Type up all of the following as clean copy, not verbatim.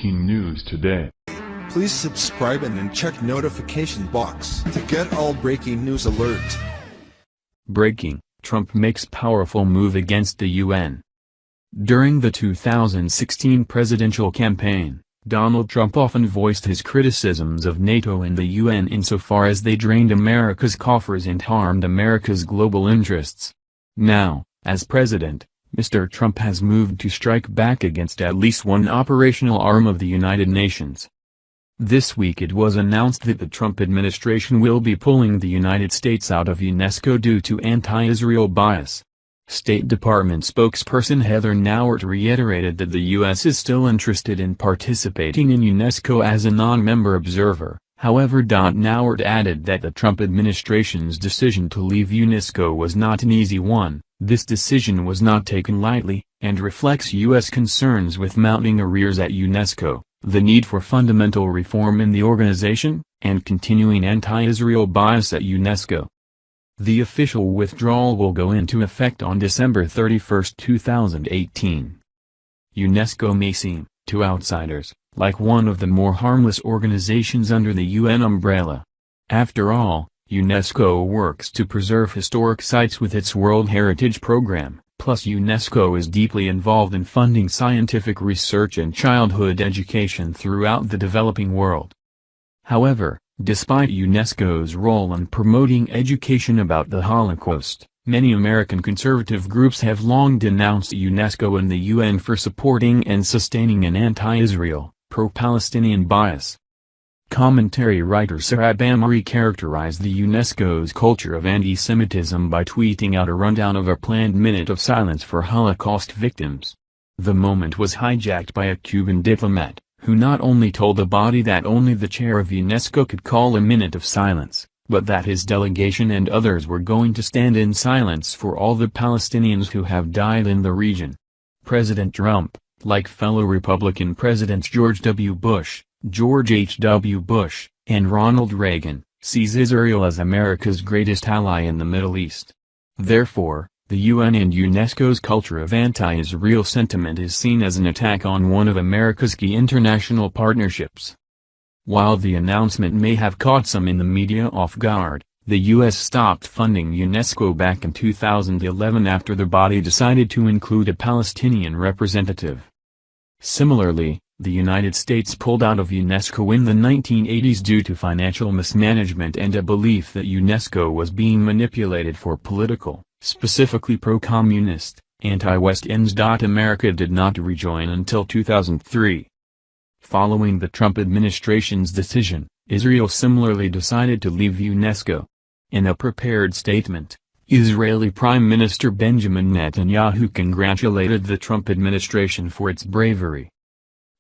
breaking news today. Please subscribe and then check notification box to get all breaking news alerts. Breaking: Trump makes powerful move against the UN. During the 2016 presidential campaign, Donald Trump often voiced his criticisms of NATO and the UN insofar as they drained America's coffers and harmed America's global interests. Now, as president, Mr. Trump has moved to strike back against at least one operational arm of the United Nations. This week it was announced that the Trump administration will be pulling the United States out of UNESCO due to anti-Israel bias. State Department spokesperson Heather Nauert reiterated that the U.S. is still interested in participating in UNESCO as a non-member observer. However, Nauert added that the Trump administration's decision to leave UNESCO was not an easy one. This decision was not taken lightly, and reflects U.S. concerns with mounting arrears at UNESCO, the need for fundamental reform in the organization, and continuing anti-Israel bias at UNESCO. The official withdrawal will go into effect on December 31, 2018. UNESCO may seem, to outsiders, like one of the more harmless organizations under the UN umbrella. After all, UNESCO works to preserve historic sites with its World Heritage Program, plus UNESCO is deeply involved in funding scientific research and childhood education throughout the developing world. However, despite UNESCO's role in promoting education about the Holocaust, many American conservative groups have long denounced UNESCO and the UN for supporting and sustaining an anti-Israel, pro-Palestinian bias. Commentary writer Sarab Amri characterized the UNESCO's culture of anti-Semitism by tweeting out a rundown of a planned minute of silence for Holocaust victims. The moment was hijacked by a Cuban diplomat, who not only told the body that only the chair of UNESCO could call a minute of silence, but that his delegation and others were going to stand in silence for all the Palestinians who have died in the region. President Trump, like fellow Republican Presidents George W. Bush, George H. W. Bush, and Ronald Reagan, sees Israel as America's greatest ally in the Middle East. Therefore, the UN and UNESCO's culture of anti-Israel sentiment is seen as an attack on one of America's key international partnerships. While the announcement may have caught some in the media off guard, the U.S. stopped funding UNESCO back in 2011 after the body decided to include a Palestinian representative. Similarly, the United States pulled out of UNESCO in the 1980s due to financial mismanagement and a belief that UNESCO was being manipulated for political, specifically pro-communist, anti-West ends. America did not rejoin until 2003. Following the Trump administration's decision, Israel similarly decided to leave UNESCO. In a prepared statement, Israeli Prime Minister Benjamin Netanyahu congratulated the Trump administration for its bravery.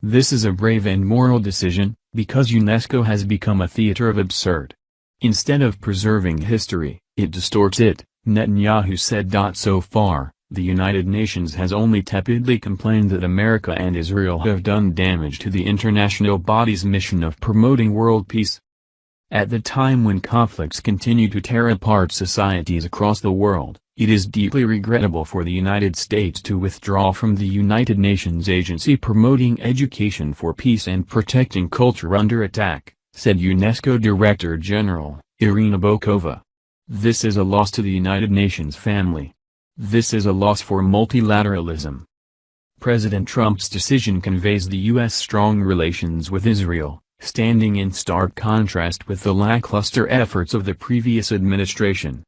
"This is a brave and moral decision, because UNESCO has become a theater of absurd. Instead of preserving history, it distorts it," Netanyahu said. So far, the United Nations has only tepidly complained that America and Israel have done damage to the international body's mission of promoting world peace. At the time when conflicts continue to tear apart societies across the world, it is deeply regrettable for the United States to withdraw from the United Nations agency promoting education for peace and protecting culture under attack, said UNESCO Director General, Irina Bokova. "This is a loss to the United Nations family. This is a loss for multilateralism." President Trump's decision conveys the U.S. strong relations with Israel, standing in stark contrast with the lackluster efforts of the previous administration.